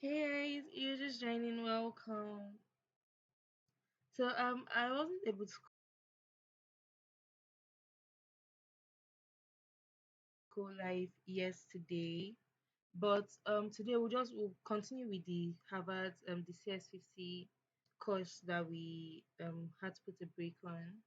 Hey guys, you're just joining. Welcome. I wasn't able to go live yesterday, but today we'll continue with the Harvard the CS50 course that we had to put a break on.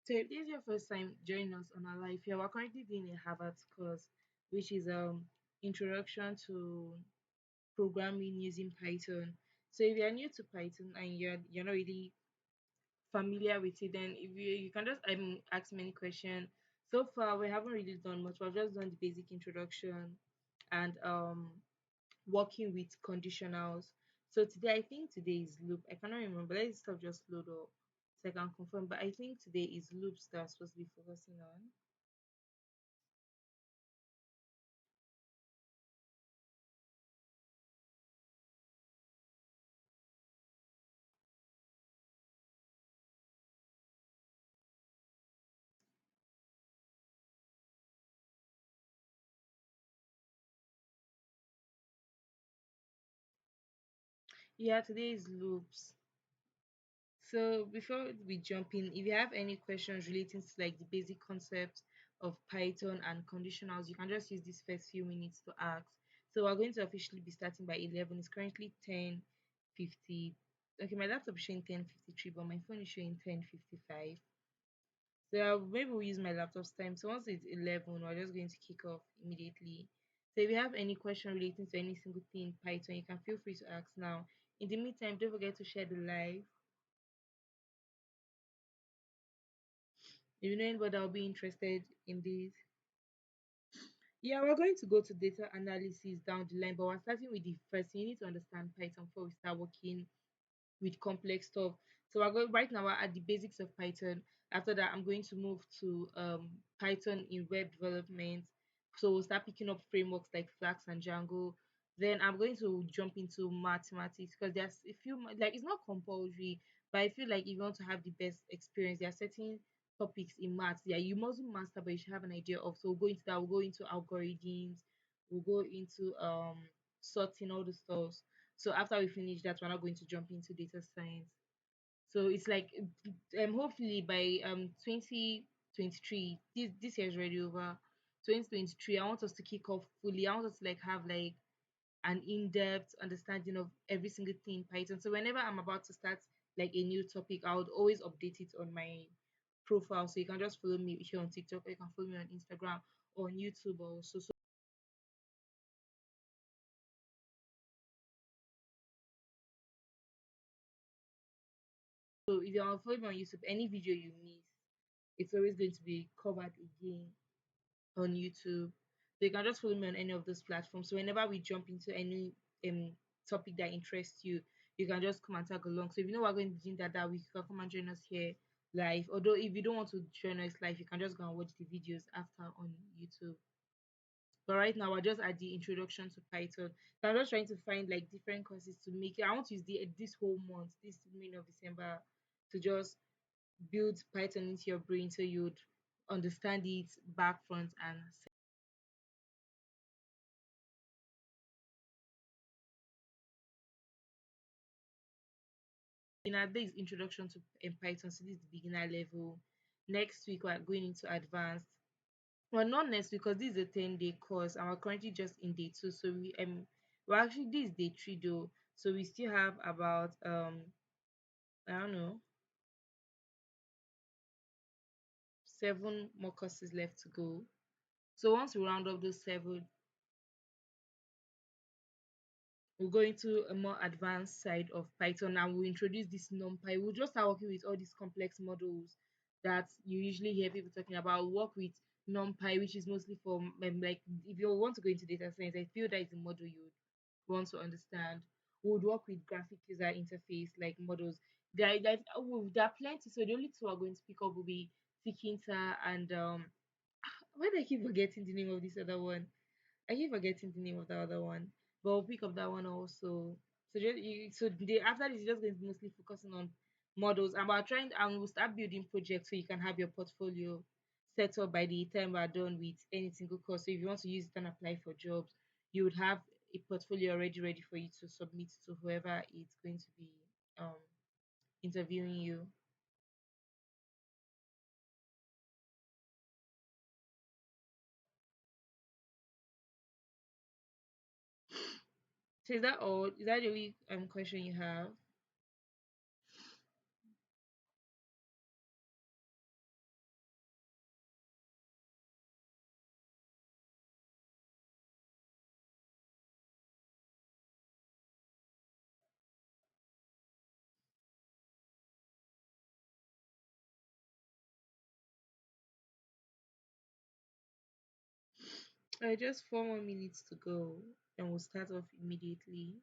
So if this is your first time joining us on our live here, we're currently doing a Harvard course, which is introduction to programming using Python. So if you're new to Python and you're not really familiar with it, then if you can just ask many questions. So far, we haven't really done much. We've just done the basic introduction and working with conditionals. So today, I think today is loop. I cannot remember. Let this stuff just load up so I can confirm. But I think today is loops that I'm supposed to be focusing on. Yeah, today is loops. So before we jump in, if you have any questions relating to like the basic concept of Python and conditionals, you can just use these first few minutes to ask. So we're going to officially be starting by 11. It's currently 10:50. Okay, my laptop is showing 10:53, but my phone is showing 10:55. So maybe we'll use my laptop's time. So once it's 11, we're just going to kick off immediately. So if you have any question relating to any single thing in Python, you can feel free to ask now. In the meantime, don't forget to share the live. If you know anybody that will be interested in this. Yeah, we're going to go to data analysis down the line, but we're starting with the first. You need to understand Python before we start working with complex stuff. So we're going right now we're at the basics of Python. After that, I'm going to move to Python in web development. So we'll start picking up frameworks like Flask and Django. Then I'm going to jump into mathematics because there's a few like it's not compulsory, but I feel like if you want to have the best experience, there are certain topics in maths yeah you mustn't master, but you should have an idea of. So we'll go into that. We'll go into algorithms. We'll go into sorting all the stuff. So after we finish that, we're not going to jump into data science. So it's like hopefully by 2023, this year is already over. 2023, I want us to kick off fully. I want us to like have like an in-depth understanding of every single thing in Python. So whenever I'm about to start like a new topic, I would always update it on my profile. So you can just follow me here on TikTok, or you can follow me on Instagram or on YouTube also. So if you're following me on YouTube, any video you miss, it's always going to be covered again on YouTube. So you can just follow me on any of those platforms. So whenever we jump into any topic that interests you, you can just come and tag along. So if you know we're going to be doing that week, you can come and join us here live. Although if you don't want to join us live, you can just go and watch the videos after on YouTube. But right now we're just at the introduction to Python. So I'm just trying to find like different courses to make it. I want to use this whole month, this beginning of December, to just build Python into your brain so you'd understand it back, front, and beginner. This is introduction to Python, so this is the beginner level. Next week we're going into advanced. Well, not next week because this is a 10-day course and we're currently just in day two. So well actually this is day three though. So we still have about I don't know 7 more courses left to go. So once we round up those 7, we'll go into a more advanced side of Python and we'll introduce this NumPy. We'll just start working with all these complex models that you usually hear people talking about. We'll work with NumPy, which is mostly for like if you want to go into data science, I feel that is a model you would want to understand. We would work with graphic user interface like models. There are plenty. So the only two we're going to pick up will be Tkinter and Why do I keep forgetting the name of this other one? I keep forgetting the name of the other one, but we'll pick up that one also. So just so the after this, you're just going to be mostly focusing on models, and we're trying, and we'll start building projects so you can have your portfolio set up by the time we're done with any single course. So if you want to use it and apply for jobs, you would have a portfolio already ready for you to submit to whoever is going to be um interviewing you. So is that all? Is that the only question you have? Just 4 more minutes to go, and we'll start off immediately.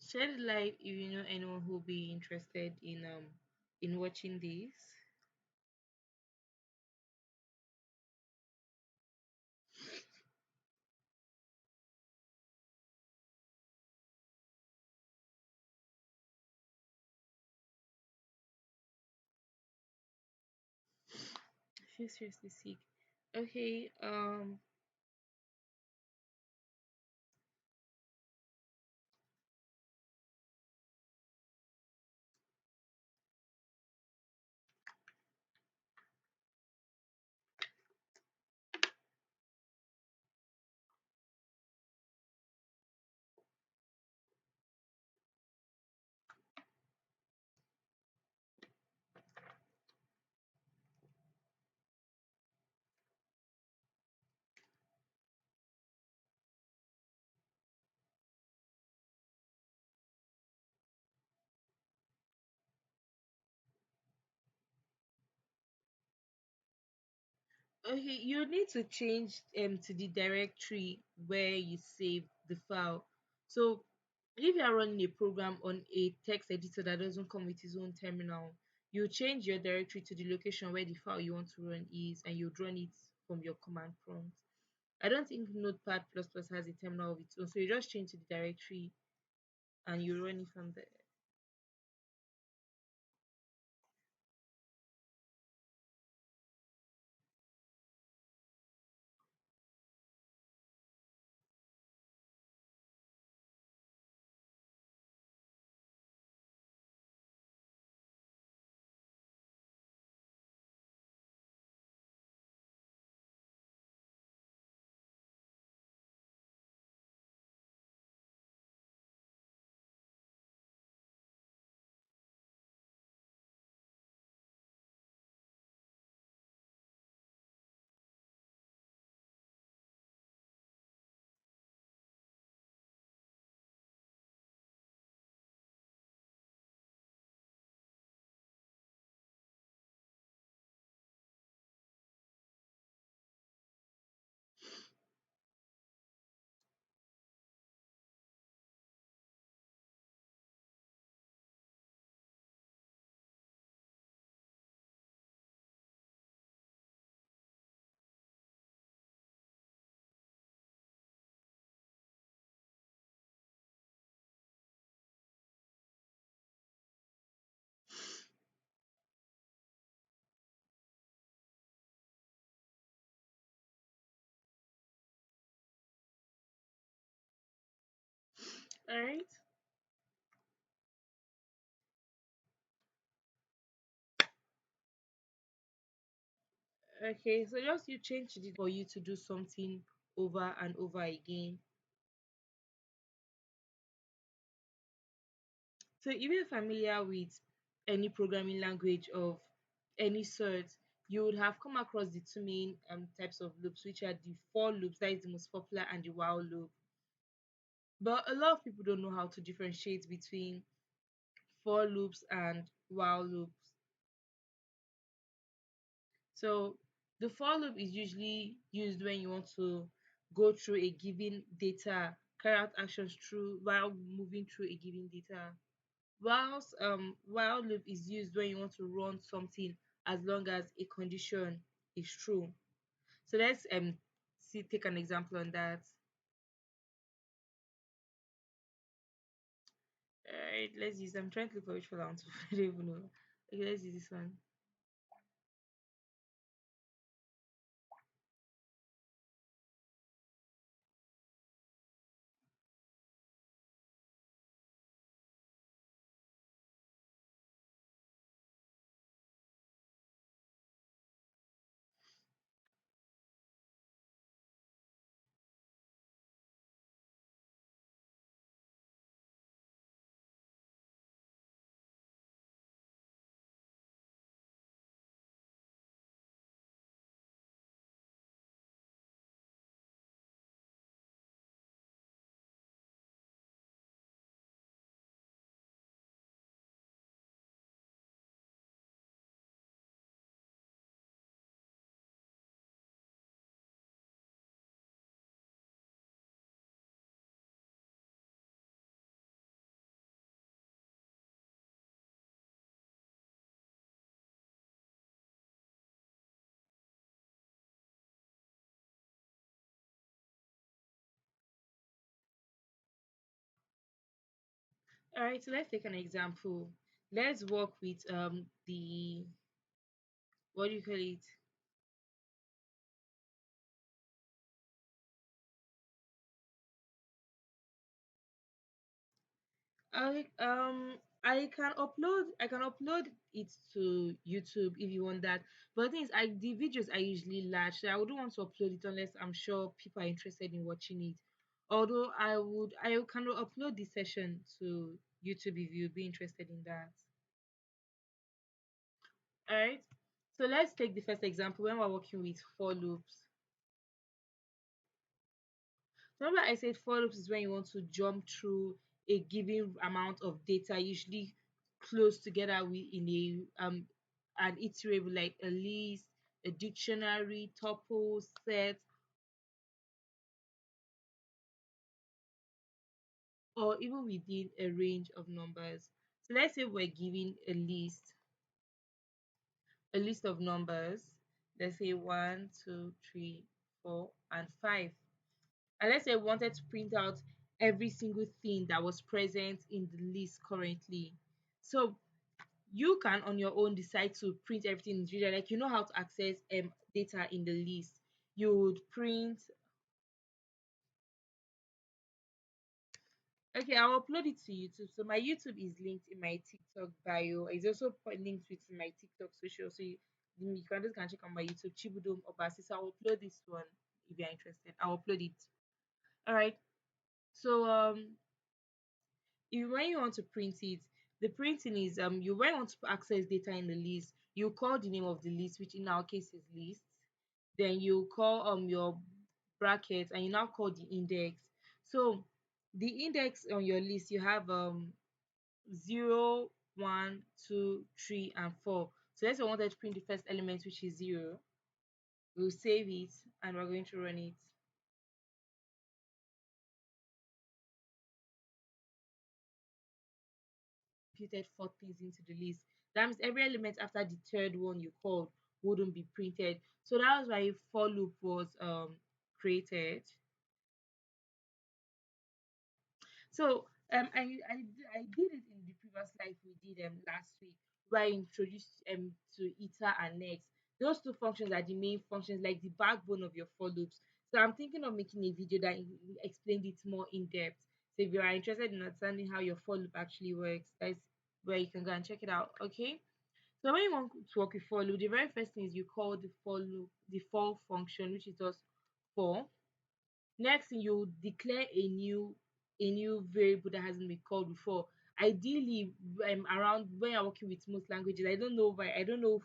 Shed light if you know anyone who'll be interested in watching this. I feel seriously sick. Okay, okay, you need to change to the directory where you save the file. So if you are running a program on a text editor that doesn't come with its own terminal, you change your directory to the location where the file you want to run is, and you run it from your command prompt. I don't think Notepad plus plus has a terminal of its own, so you just change to the directory and you run it from there. All right. Okay, so just you change it for you to do something over and over again. So if you're familiar with any programming language of any sort, you would have come across the two main types of loops, which are the for loops, that is the most popular, and the while loop. But a lot of people don't know how to differentiate between for loops and while loops. So the for loop is usually used when you want to go through a given data, carry out actions through while moving through a given data. Whilst while loop is used when you want to run something as long as a condition is true. So let's see take an example on that. Alright, let's use I'm trying to look for which one I want to I don't even know. Okay, let's use this one. Alright, so let's take an example. Let's work with the what do you call it? I can upload it to YouTube if you want that. But the thing is the videos are usually large, so I wouldn't want to upload it unless I'm sure people are interested in watching it. Although I can upload this session to YouTube if you'd be interested in that. Alright. So let's take the first example when we're working with for loops. Remember, I said for loops is when you want to jump through a given amount of data, usually close together with in a an iterable like a list, a dictionary, tuple, set, or even within a range of numbers. So let's say we're given a list of numbers. Let's say one, two, three, four, and five. And let's say we wanted to print out every single thing that was present in the list currently. So you can on your own decide to print everything individually. Like you know how to access data in the list. You would print. Okay, I'll upload it to YouTube. So my YouTube is linked in my TikTok bio. It's also linked with my TikTok social. So you can just can check on my YouTube Chibudom Obasi. So I'll upload this one if you're interested. I'll upload it. All right. So if when you want to print it, the printing is you when you want to access data in the list, you call the name of the list, which in our case is list. Then you call your bracket and you now call the index. So the index on your list you have 0, 1, 2, 3, and 4. So let's say I wanted to print the first element, which is 0. We'll save it and we're going to run it. Computed four things into the list. That means every element after the third one you called wouldn't be printed. So that was why for loop was created. So I did it in the previous life we did last week where I introduced to iter and next. Those two functions are the main functions, like the backbone of your for loops. So I'm thinking of making a video that explained it more in depth. So if you are interested in understanding how your for loop actually works, that's where you can go and check it out. Okay. So when you want to work with for loop, the very first thing is you call the for loop the for function, which is just for. Next thing you declare a new variable that hasn't been called before. Ideally, around when you're working with most languages, I don't know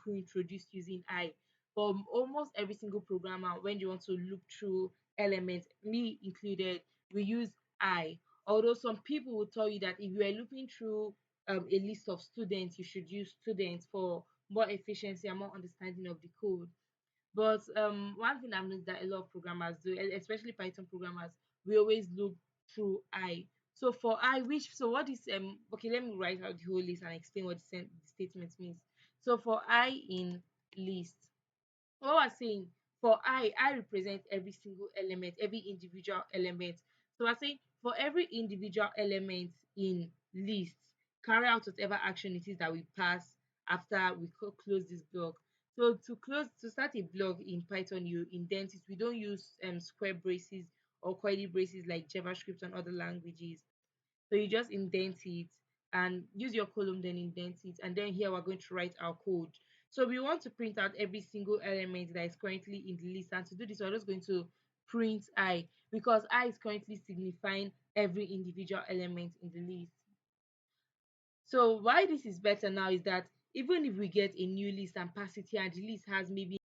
who introduced using I, but almost every single programmer when you want to loop through elements, me included, we use I. Although some people will tell you that if you are looking through a list of students, you should use students for more efficiency and more understanding of the code. But one thing I've noticed that a lot of programmers do, especially Python programmers, we always look through I. So for I, which so what is okay, let me write out the whole list and explain what the statement means. So for I in list, what we're saying, for I represent every single element, every individual element. So we're saying for every individual element in list, carry out whatever action it is that we pass after we close this block. So to start a block in Python, you indent it. We don't use square braces or curly braces like JavaScript and other languages. So you just indent it and use your column, then indent it. And then here we're going to write our code. So we want to print out every single element that is currently in the list. And to do this, we're just going to print I, because I is currently signifying every individual element in the list. So why this is better now is that even if we get a new list and pass it here, and the list has maybe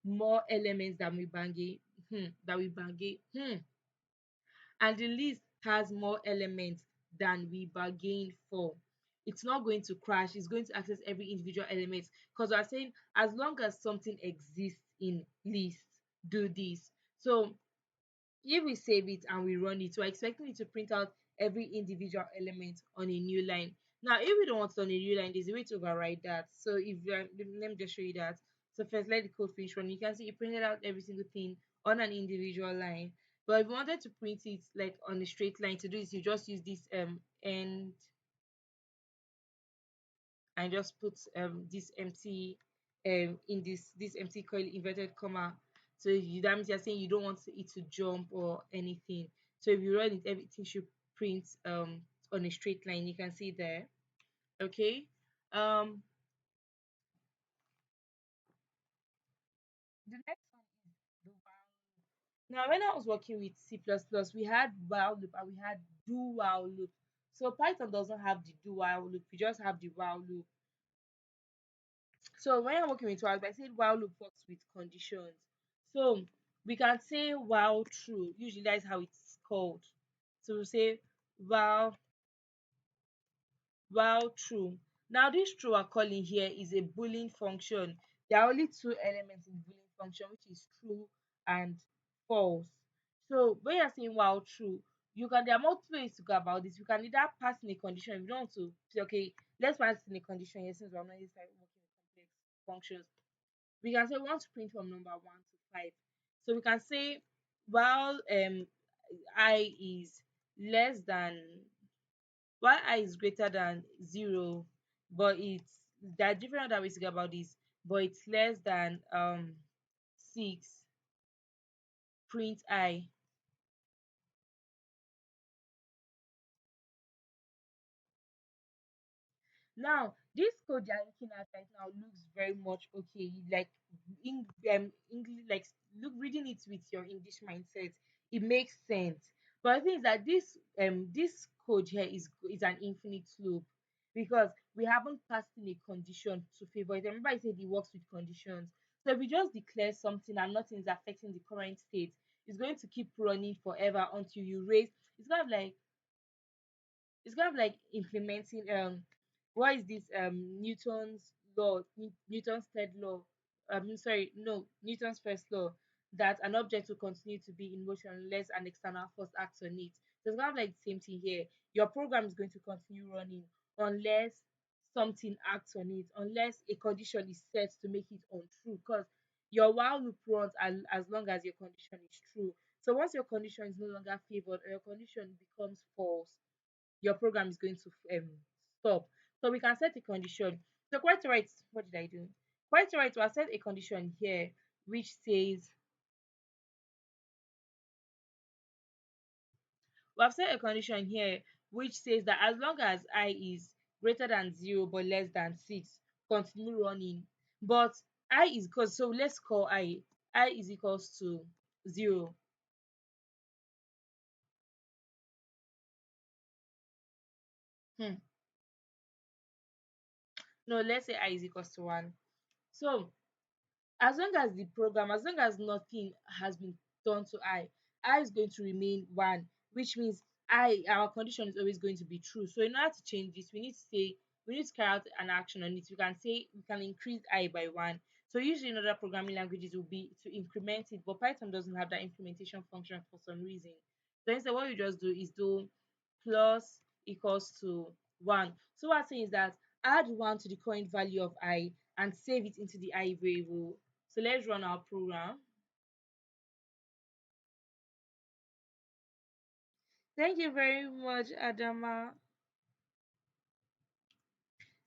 more elements than we bang and the list has more elements than we bargained for, it's not going to crash. It's going to access every individual element, because we're saying as long as something exists in list, do this. So if we save it and we run it, we're expecting it to print out every individual element on a new line. Now, if we don't want it on a new line, there's a way to override that. So if let me just show you that. So first, let the code finish running. You can see it printed out every single thing on an individual line. But if you wanted to print it like on a straight line, to do this, you just use this end and just put this empty in this empty coil inverted comma. So that means you're saying you don't want it to jump or anything. So if you run it, everything should print on a straight line. You can see there. Okay. Um the next one is the while. Now, when I was working with C++, we had while loop and we had do while loop. So Python doesn't have the do while loop. We just have the while loop. So when I'm working with while, I said while loop works with conditions. So we can say while true. Usually that's how it's called. So we say while true. Now this true we're calling here is a Boolean function. There are only two elements in Boolean function, which is true and false. So when you're saying while true, you can there are multiple ways to go about this. You can either pass in a condition. If you don't want to say, okay, let's pass in a condition here, since we're not working with complex functions. We can say we want to print from number 1 to 5. So we can say while I is less than while I is greater than 0, but it's there are different other ways to go about this, but it's less than 6, print I. Now, this code you're looking at right now looks very much okay. Like English, like look reading it with your English mindset, it makes sense. But the thing is that this code here is an infinite loop, because we haven't passed in a condition to favor it. Remember, I said it works with conditions. So if we just declare something and nothing is affecting the current state, it's going to keep running forever until you raise. It's kind of like implementing what is this Newton's third law. Sorry, no, Newton's first law, that an object will continue to be in motion unless an external force acts on it. So it's kind of like the same thing here. Your program is going to continue running unless something acts on it, unless a condition is set to make it untrue, because your while loop runs as long as your condition is true. So once your condition is no longer favored or your condition becomes false, your program is going to stop. So we can set a condition. So quite right, what did I do? Quite right, we set a condition here which says we have set a condition here which says that as long as I is greater than 0 but less than 6, continue running. But I is equals, so let's call I is equals to 0. Hmm. No, let's say I is equals to 1. So as long as nothing has been done to I is going to remain 1. which means I our condition is always going to be true. So in order to change this, we need to carry out an action on it. We can say we can increase I by one. So usually in other programming languages will be to increment it, but Python doesn't have that implementation function for some reason. So instead, what you just do is do plus equals to one. So what I'm saying is that add one to the current value of I and save it into the I variable. So let's run our program. Thank you very much, Adama.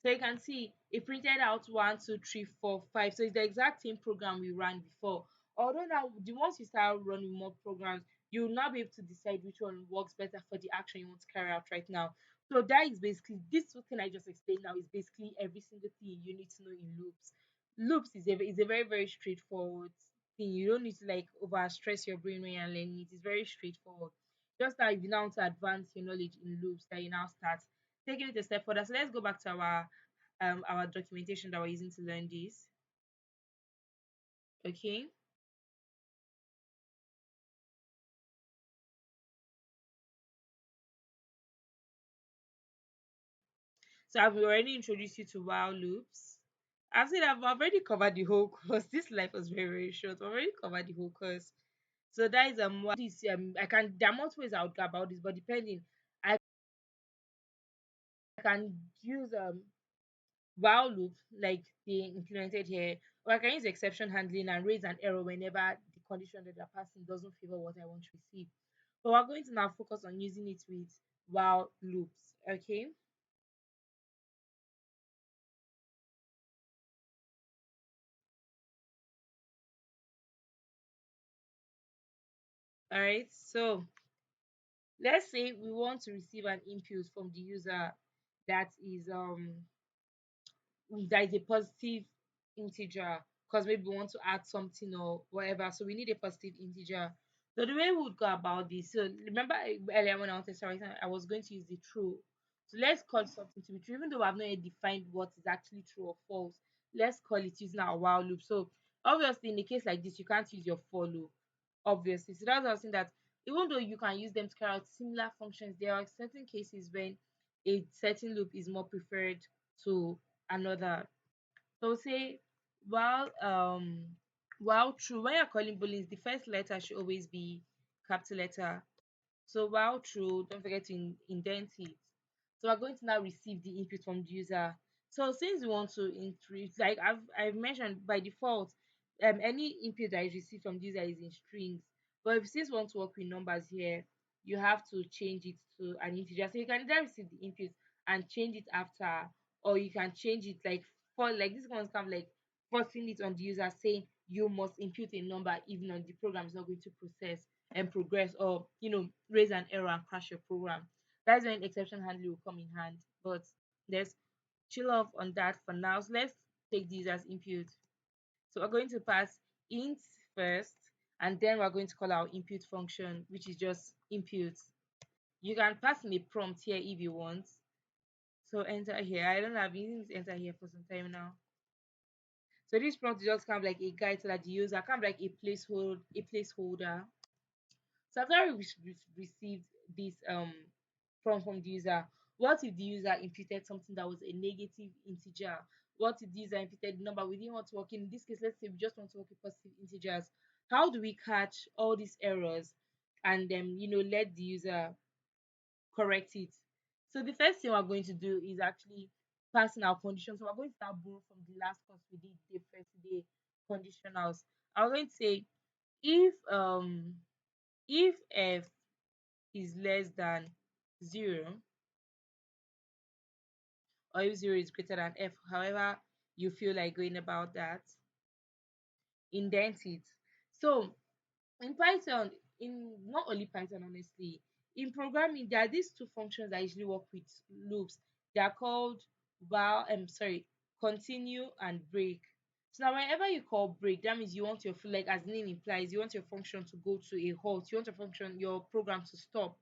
So you can see it printed out 1, 2, 3, 4, 5. So it's the exact same program we ran before. Although now, the once you start running more programs, you'll now be able to decide which one works better for the action you want to carry out right now. So that is basically this thing I just explained now is basically every single thing you need to know in loops. Loops is a very very straightforward thing. You don't need to like over stress your brain when you're learning it. It's very straightforward. Just like you now want to advance your knowledge in loops, that you now start taking it a step further. So let's go back to our documentation that we're using to learn this. Okay. So I've already introduced you to while loops. I've said I've already covered the whole course. This life was very, very short. I've already covered the whole course. So that is what this I can there are multiple ways I would go about this, but depending, I can use while loop like they implemented here, or I can use exception handling and raise an error whenever the condition that they're passing doesn't favor what I want to receive. But we're going to now focus on using it with while loops. Okay. All right. So let's say we want to receive an input from the user that is that is a positive integer, because maybe we want to add something or whatever. So we need a positive integer. So the way we would go about this, so remember earlier when I wanted to write, I was going to use the true. So let's call something to be true, even though I've not yet defined what is actually true or false. Let's call it using our while loop. So obviously, in a case like this, you can't use your for loop. Obviously, so that's why I was saying that even though you can use them to carry out similar functions, there are certain cases when a certain loop is more preferred to another. So say while while true, when you're calling booleans, the first letter should always be capital letter. So while true, don't forget to indent it. So we're going to now receive the input from the user. So since we want to increase, like I've mentioned by default, any input that is received from the user is in strings. But if since we want to work with numbers here, you have to change it to an integer. So you can either receive the input and change it after, or you can change it like for like this one's kind of like forcing it on the user saying you must input a number even on the program is not going to process and progress, or raise an error and crash your program. That's when exception handling will come in hand. But let's chill off on that for now. So let's take these as input. So we're going to pass int first, and then we're going to call our input function, which is just input. You can pass in a prompt here if you want. So enter here. I don't know, I've been using this enter here for some time now. So this prompt is just kind of like a guide so that the user kind of like a placeholder. So after we received this from the user, what if the user imputed something that was a negative integer? What if the user imputed the number we didn't want to work in? In this case, let's say we just want to work with positive integers. How do we catch all these errors and then let the user correct it? So the first thing we're going to do is actually passing our conditions. So we're going to start borrowing from the last course we did, the first day conditionals. I'm going to say if f is less than 0, or if 0 is greater than f, however you feel like going about that, indent it. So in Python, in not only Python honestly, in programming there are these two functions that usually work with loops. They are called while sorry, continue and break. So now whenever you call break, that means you want your like as the name implies, you want your function to go to a halt, you want your program to stop.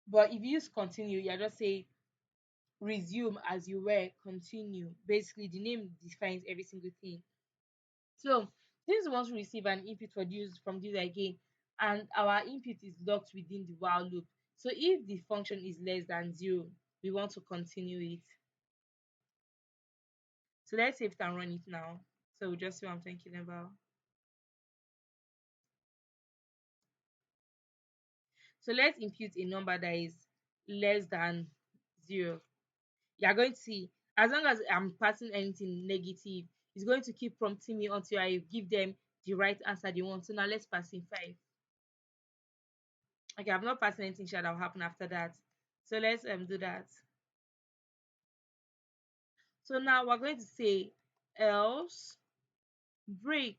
But if you use continue, you're just saying resume as you were, continue. Basically, the name defines every single thing. So, since we want to receive an input from the user again, and our input is locked within the while loop. So if the function is less than 0, we want to continue it. So let's save it and run it now. So we just see what I'm thinking about. So let's input a number that is less than 0. You are going to see, as long as I'm passing anything negative, it's going to keep prompting me until I give them the right answer they want. So now let's pass in 5. Okay, I'm not passing anything sure that will happen after that. So let's do that. So now we're going to say else break.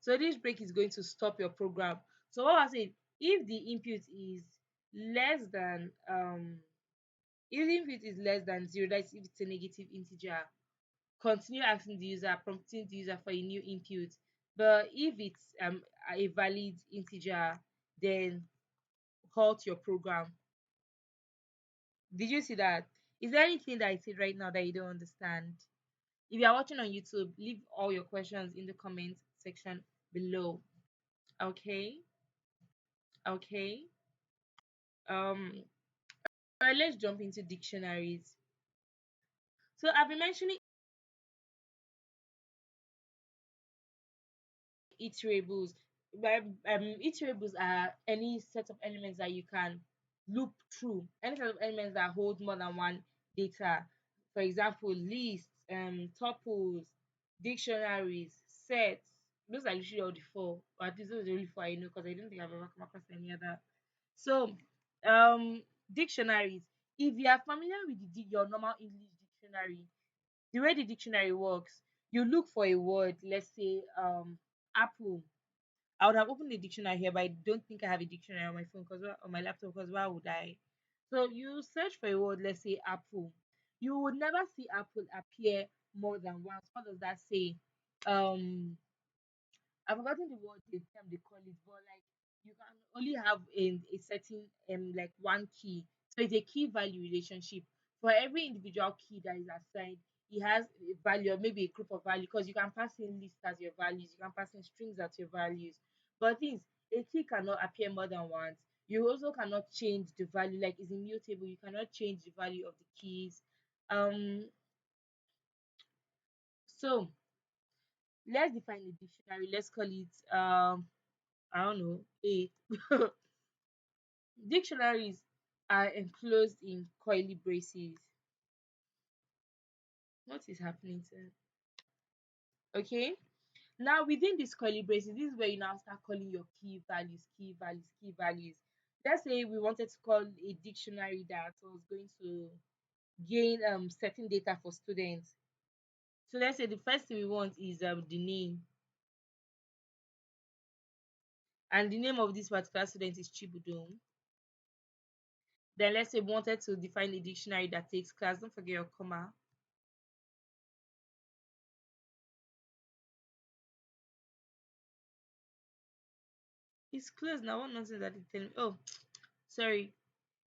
So this break is going to stop your program. So what I said, if the input is less than if the input is less than 0, that's if it's a negative integer, continue asking the user, prompting the user for a new input. But if it's a valid integer, then halt your program. Did you see that? Is there anything that I said right now that you don't understand? If you are watching on YouTube, leave all your questions in the comment section below. Okay, okay. Alright, let's jump into dictionaries. So I've been mentioning iterables. But iterables are any set of elements that you can loop through. Any set of elements that hold more than one data. For example, lists, tuples, dictionaries, sets. Those are literally all the four. Or at least those are the only four I know because I don't think I've ever come across any other. So, um, dictionaries. If you are familiar with your normal English dictionary, the way the dictionary works, you look for a word, let's say apple. I would have opened the dictionary here, but I don't think I have a dictionary on my phone because on my laptop, because why would I? So you search for a word, let's say apple. You would never see apple appear more than once. What does that say? Um I've forgotten the word the term they call it, but like you can only have a certain like one key. So it's a key value relationship. For every individual key that is assigned, it has a value or maybe a group of values because you can pass in lists as your values, you can pass in strings as your values. But things a key cannot appear more than once. You also cannot change the value, like it's immutable, you cannot change the value of the keys. Um so let's define a dictionary. Let's call it I don't know, a dictionaries are enclosed in coily braces. What is happening to it? Okay. Now within these coily braces, this is where you now start calling your key values, key values, key values. Let's say we wanted to call a dictionary that was going to gain certain data for students. So let's say the first thing we want is the name, and the name of this particular student is Chibudom. Then let's say we wanted to define a dictionary that takes class. Don't forget your comma. It's closed now. What nonsense that it tell me? Oh, sorry.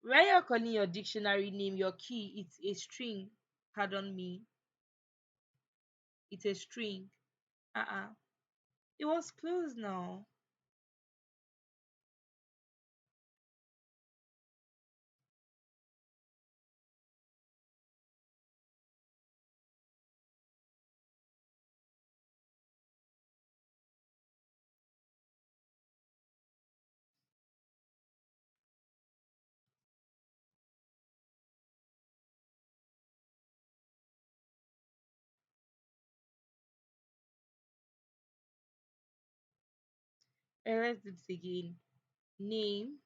When you're calling your dictionary name your key, it's a string. Pardon me. It's a string. Uh-uh. It was closed now. Let's do this again. Name.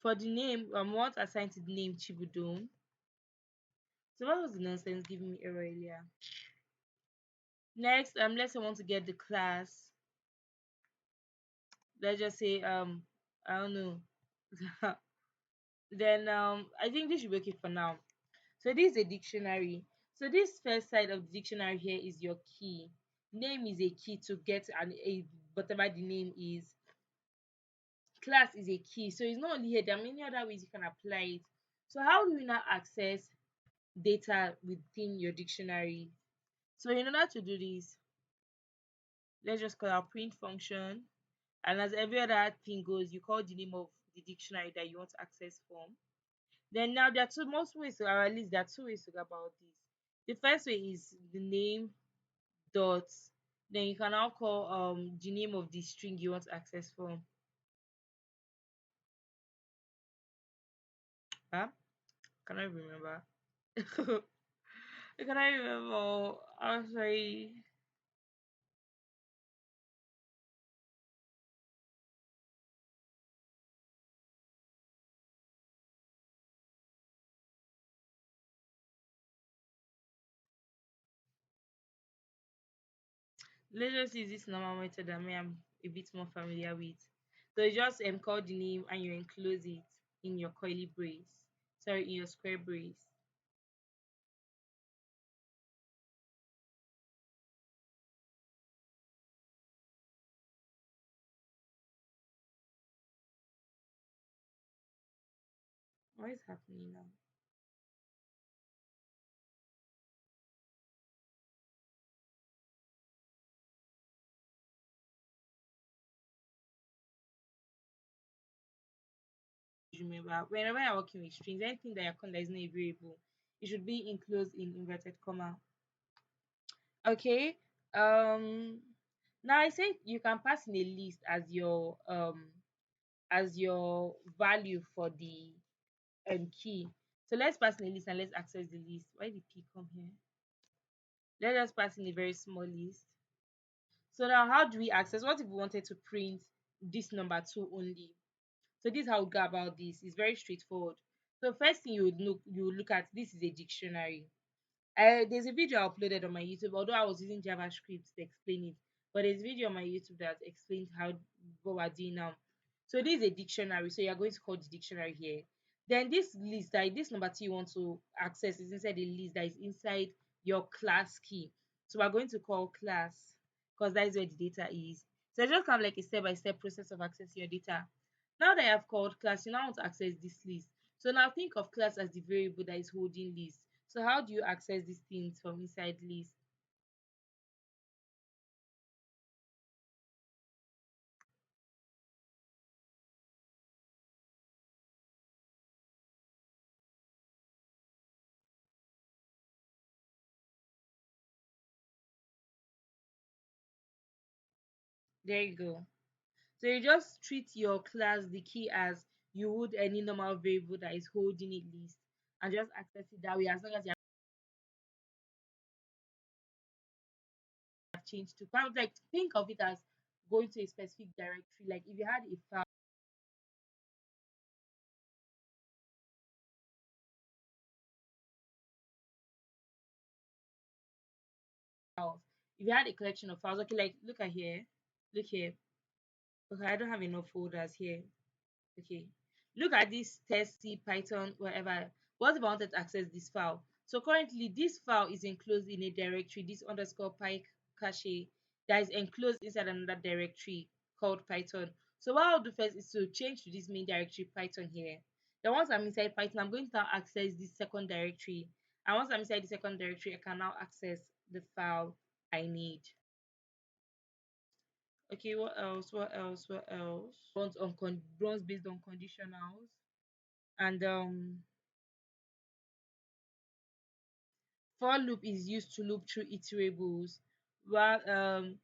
For the name, what assigned to the name Chibudom. So what was the nonsense giving me error earlier? Next, let's say I want to get the class. Let's just say I don't know. Then I think this should be okay for now. So this is a dictionary. So this first side of the dictionary here is your key. Name is a key to get a whatever the name is. Class is a key. So it's not only here, there are many other ways you can apply it. So how do we now access data within your dictionary? So in order to do this, let's just call our print function. And as every other thing goes, you call the name of the dictionary that you want to access from. Then now there are two most ways to, or at least there are two ways to go about this. The first way is the name dot. Then you can now call the name of the string you want to access from. Huh? Can I remember? Can I remember? I'm sorry. Let's just use this normal method that me I'm a bit more familiar with. So you just call the name and you enclose it in your coily brace. Sorry, in your square brace. What is happening now? Remember, whenever you're working with strings, anything that you're calling that is not a variable, it should be enclosed in inverted comma. Okay. Um. Now I said you can pass in a list as your value for the key. So let's pass in a list and let's access the list. Why did P come here? Let us pass in a very small list. So now how do we access? What if we wanted to print this number two only? So this is how we go about this. It's very straightforward. So first thing you would look at, this is a dictionary. There's a video I uploaded on my YouTube, although I was using JavaScript to explain it. But there's a video on my YouTube that explains how what we're doing now. So this is a dictionary. So you're going to call the dictionary here. Then this list that this number two you want to access is inside the list that is inside your class key. So we're going to call class because that is where the data is. So it's just kind of like a step-by-step process of accessing your data. Now that I have called class, you now want to access this list. So now think of class as the variable that is holding list. So how do you access these things from inside list? There you go. So you just treat your class the key as you would any normal variable that is holding it list and just access it that way as long as you have changed to kind of like think of it as going to a specific directory. Like if you had a file, if you had a collection of files, okay, like look at here, look here. Okay, I don't have enough folders here. Okay, look at this test C, Python, whatever. What if I wanted to access this file? So currently this file is enclosed in a directory, this underscore py cache that is enclosed inside another directory called Python. So what I'll do first is to change to this main directory Python here. Then once I'm inside Python, I'm going to now access this second directory. And once I'm inside the second directory, I can now access the file I need. Okay, what else? What else? What else? Runs based on conditionals. And for loop is used to loop through iterables, while len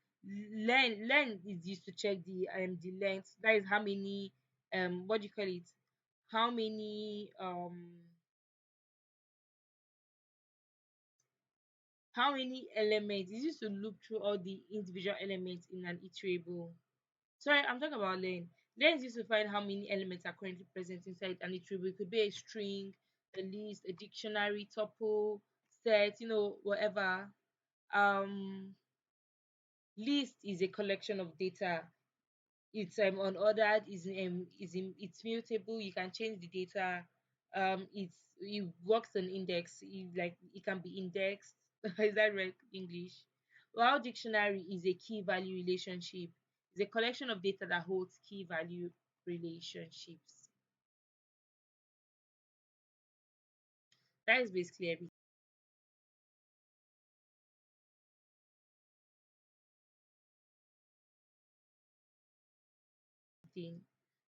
is used to check the length. That is how many what do you call it? How many elements is used to loop through all the individual elements in an iterable. Sorry, I'm talking about len. Len is used to find how many elements are currently present inside an iterable. It could be a string, a list, a dictionary, tuple, set, whatever. um List is a collection of data. It's unordered, it's mutable, you can change the data. It works on index, it can be indexed. Is that right English? While dictionary is a key value relationship. It's a collection of data that holds key value relationships. That is basically everything. thing.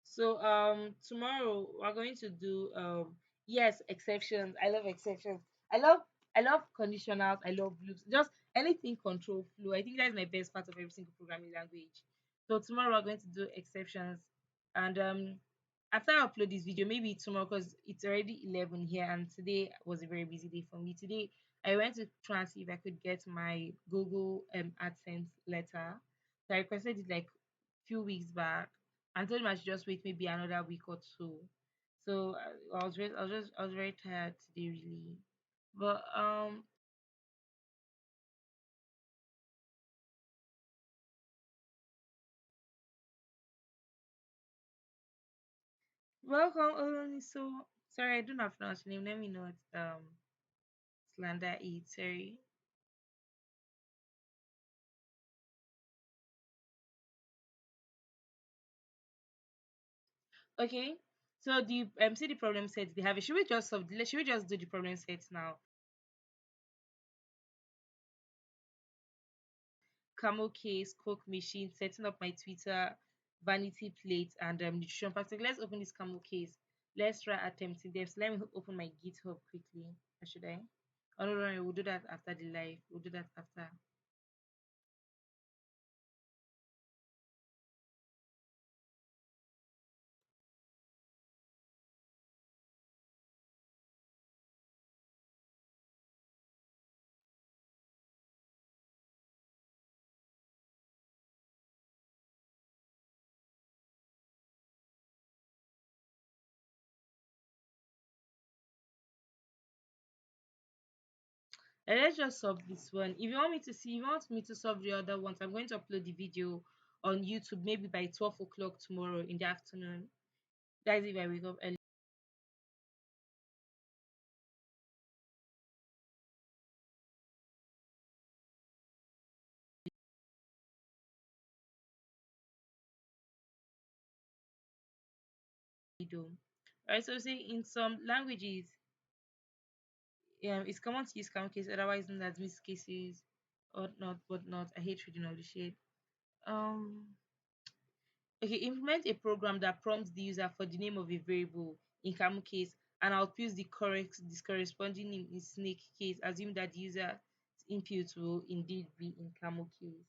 So tomorrow we're going to do yes, exceptions. I love exceptions. I love I love conditionals. I love loops. Just anything control flow. I think that's my best part of every single programming language. So tomorrow we're going to do exceptions, and after I upload this video, maybe tomorrow because it's already 11 here, and today was a very busy day for me. Today I went to try and see if I could get my Google AdSense letter. So I requested it like few weeks back and told him I should just wait maybe another week or two. So I was very tired today really. But welcome. So sorry, I don't have to pronounce your name. Let me know what slander is. Sorry. Okay. So the see the problem sets they have it. Should we just should we just do the problem sets now? Camel case, Coke machine, setting up my Twitter, vanity plate, and nutrition factor. Let's open this camel case. Let's try attempting them. So let me open my GitHub quickly. Or should I? Oh no, no, no, we'll do that after the live. We'll do that after. Let's just solve this one. If you want me to see, if you want me to solve the other ones, I'm going to upload the video on YouTube maybe by 12 o'clock tomorrow in the afternoon. That's if I wake up early. Though. Right, so say in some languages, it's common to use camel case, otherwise known as mixed cases or not, but not. I hate reading all the shit. Um, okay, implement a program that prompts the user for the name of a variable in camel case and outputs the correct this corresponding name in snake case, assuming that the user's input will indeed be in camel case.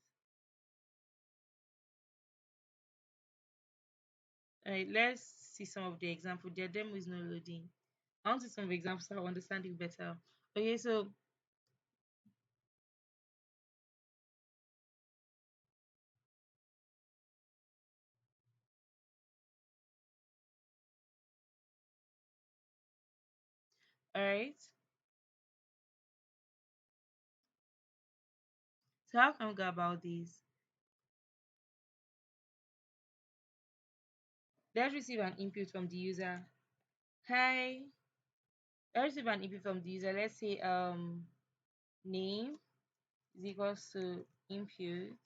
Alright, let's see some of the examples. Their demo is not loading. I want to see some examples so I understand it better. Okay, so all right. So how can we go about this? Let's receive an input from the user. Hi. Let's receive an input from the user. Let's say name is equals to input.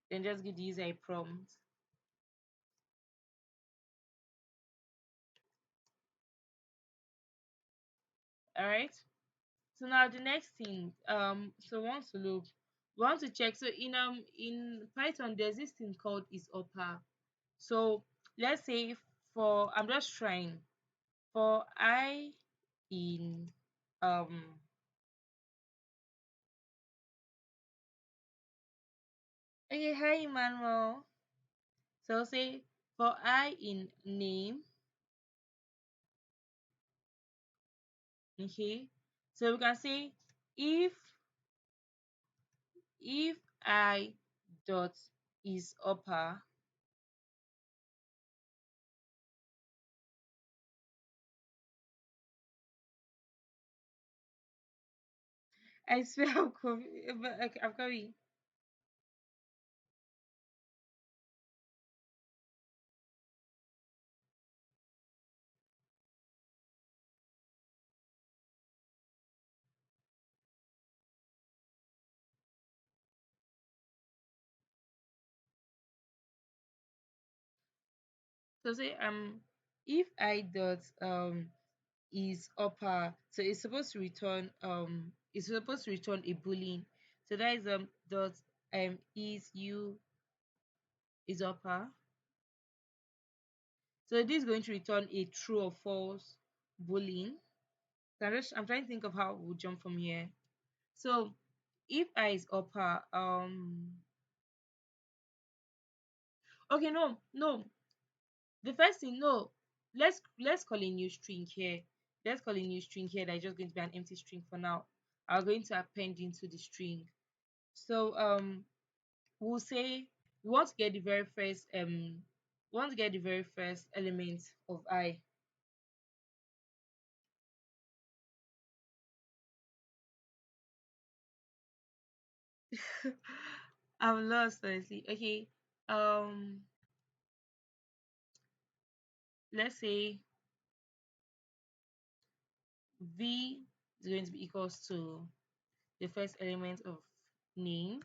Then just give the user a prompt. All right. So now the next thing, so once to look, we want to check. So in Python, there's this thing called is upper. So let's say for I'm just trying for I in okay, hi Emmanuel. So say for I in name, okay. So we can say if if I dot is upper, I swear I'm coming. Okay, I'm coming. So say if I dot is upper, so it's supposed to return a boolean. So that is dot is you is upper. So this is going to return a true or false boolean. So I'm trying to think of how we'll jump from here. So if I is upper, okay, no. The first thing, no, let's call a new string here. Let's call a new string here that is just going to be an empty string for now. I'm going to append into the string. So we'll say we want to get the very first element of I. I'm lost honestly. Okay. Um let's say V is going to be equals to the first element of name.